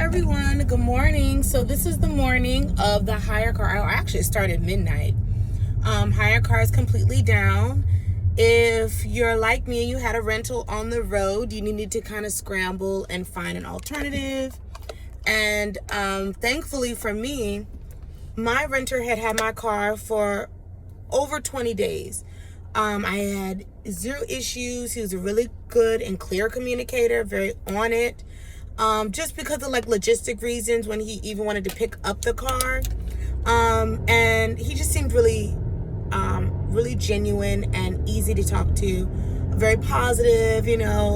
everyone, good morning. So this is the morning of the Hyrecar. I actually started midnight. Hyrecar is completely down. If you're like me and you had a rental on the road, you needed to kind of scramble and find an alternative. And thankfully for me, my renter had my car for over 20 days. I had zero issues. He was a really good and clear communicator, very on it. Just because of like logistic reasons when he even wanted to pick up the car. And he just seemed really genuine and easy to talk to, very positive,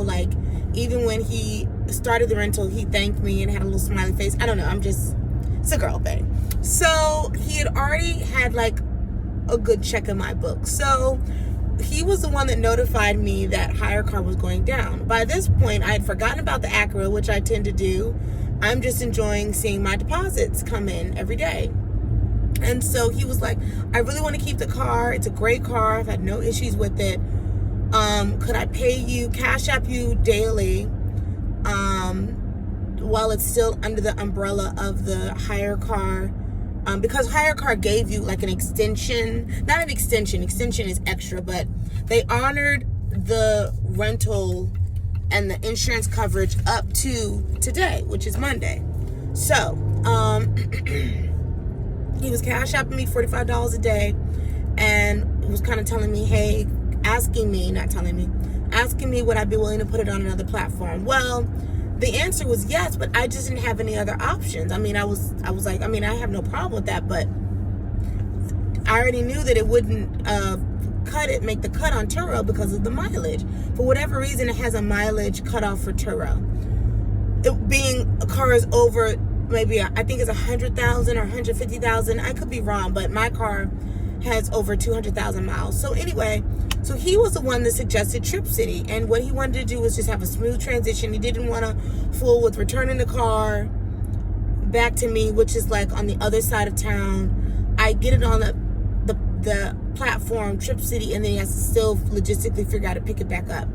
like even when he started the rental, he thanked me and had a little smiley face. I don't know, it's a girl thing. So he had already had like a good check in my book. So he was the one that notified me that Hyrecar was going down. By this point, I had forgotten about the Acura, which I tend to do. I'm just enjoying seeing my deposits come in every day. And so he was like, I really want to keep the car. It's a great car. I've had no issues with it. Could I pay you, cash app you daily while it's still under the umbrella of the Hyrecar? Because Hyrecar gave you like an extension, not an extension is extra, but they honored the rental and the insurance coverage up to today, which is Monday. So, he was cash apping me $45 a day and was kind of telling me, hey, asking me would I be willing to put it on another platform? Well, the answer was yes, but I just didn't have any other options. I was like, I have no problem with that, but I already knew that it wouldn't make the cut on Turo because of the mileage. For whatever reason, it has a mileage cutoff for Turo. It being a car is over, maybe I think it's 100,000 or 150,000. I could be wrong, but my car has over 200,000 miles. So anyway, so he was the one that suggested Trip City, and what he wanted to do was just have a smooth transition. He didn't want to fool with returning the car back to me, which is like on the other side of town. I get it on the platform Trip City, and then he has to still logistically figure out how to pick it back up.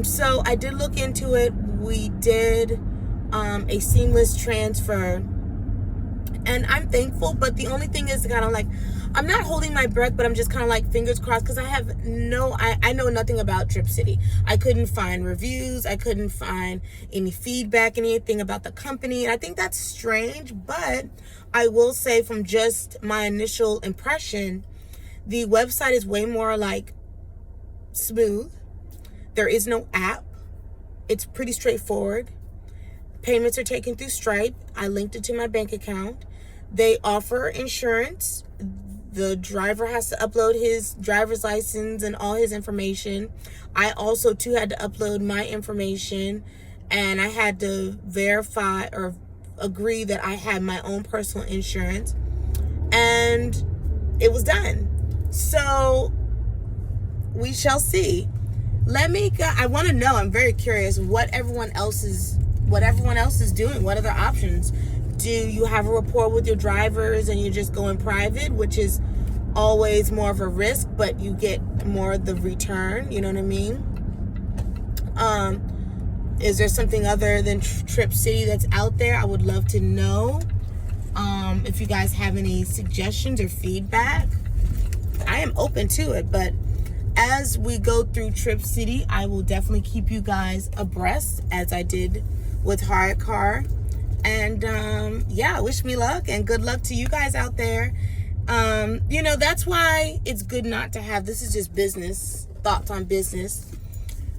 So I did look into it. We did a seamless transfer, and I'm thankful, but the only thing is kind of like, I'm not holding my breath, but I'm just kind of like fingers crossed, because I know nothing about Trip City. I couldn't find reviews. I couldn't find any feedback, anything about the company. And I think that's strange, but I will say from just my initial impression, the website is way more like smooth. There is no app. It's pretty straightforward. Payments are taken through Stripe. I linked it to my bank account. They offer insurance. The driver has to upload his driver's license and all his information. I also too had to upload my information, and I had to verify or agree that I had my own personal insurance, and it was done. So we shall see. I want to know, I'm very curious what everyone else is doing. What are their options? Do you have a rapport with your drivers and you're just going private, which is always more of a risk, but you get more of the return, you know what I mean? Is there something other than Trip City that's out there? I would love to know. If you guys have any suggestions or feedback, I am open to it. But as we go through Trip City, I will definitely keep you guys abreast, as I did with Hyrecar. And wish me luck and good luck to you guys out there. That's why it's good not to have, this is just business, thoughts on business.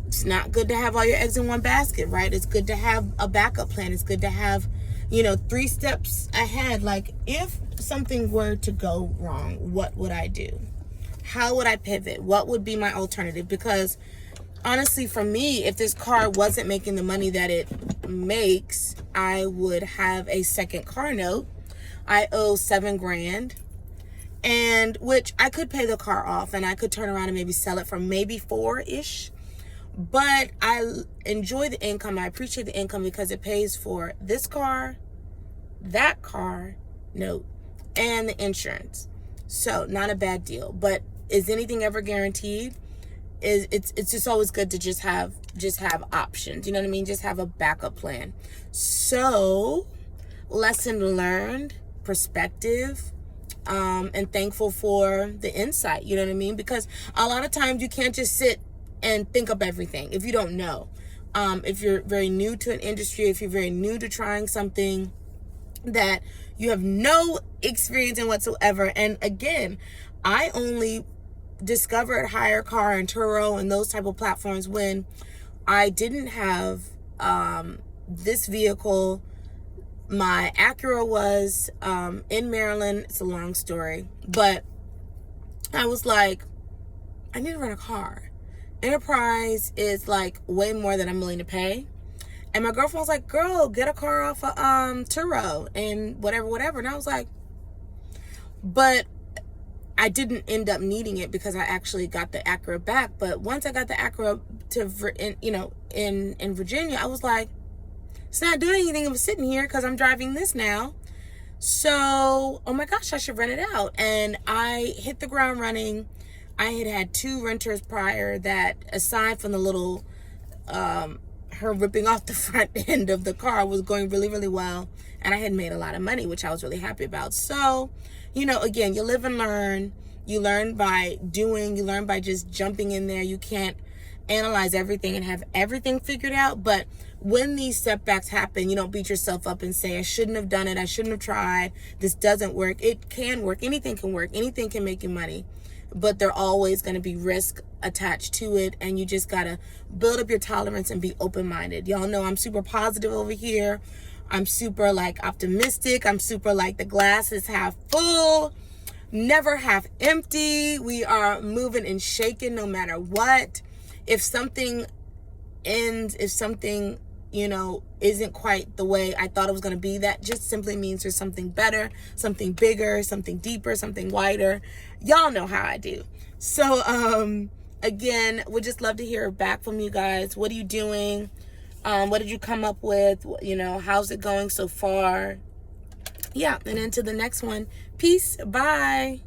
It's not good to have all your eggs in one basket, right? It's good to have a backup plan. It's good to have, 3 steps ahead. Like, if something were to go wrong, what would I do? How would I pivot? What would be my alternative? Because honestly, for me, if this car wasn't making the money that it makes, I would have a second car note. I owe $7,000, and which I could pay the car off and I could turn around and maybe sell it for maybe 4-ish. But I enjoy the income. I appreciate the income because it pays for this car, that car note, and the insurance. So not a bad deal. But is anything ever guaranteed? It's just always good to just have just have options. You know what I mean? Just have a backup plan. So, lesson learned, perspective, and thankful for the insight. You know what I mean? Because a lot of times you can't just sit and think up everything if you don't know. If you're very new to an industry, if you're very new to trying something that you have no experience in whatsoever. And again, I only discovered Hyrecar and Turo and those type of platforms when I didn't have this vehicle. My Acura was in Maryland. It's a long story, but I was like, I need to rent a car. Enterprise is like way more than I'm willing to pay. And my girlfriend was like, girl, get a car off of Turo and whatever. And I was like, but I didn't end up needing it because I actually got the Acura back. But once I got the Acura in Virginia, I was like, it's not doing anything. It was sitting here because I'm driving this now. So, oh my gosh, I should rent it out. And I hit the ground running. I had 2 renters prior that, aside from the little, her ripping off the front end of the car, was going really, really well. And I had made a lot of money, which I was really happy about. So, again, you live and learn. You learn by doing. You learn by just jumping in there. You can't analyze everything and have everything figured out. But when these setbacks happen, you don't beat yourself up and say, I shouldn't have done it. I shouldn't have tried. This doesn't work. It can work. Anything can work. Anything can make you money. But there always going to be risk attached to it. And you just got to build up your tolerance and be open-minded. Y'all know I'm super positive over here. I'm super optimistic. I'm super the glass is half full, never half empty. We are moving and shaking no matter what. If something ends, if something, isn't quite the way I thought it was going to be, that just simply means there's something better, something bigger, something deeper, something wider. Y'all know how I do. So, again, would just love to hear back from you guys. What are you doing? What did you come up with? How's it going so far? Yeah, and into the next one. Peace. Bye.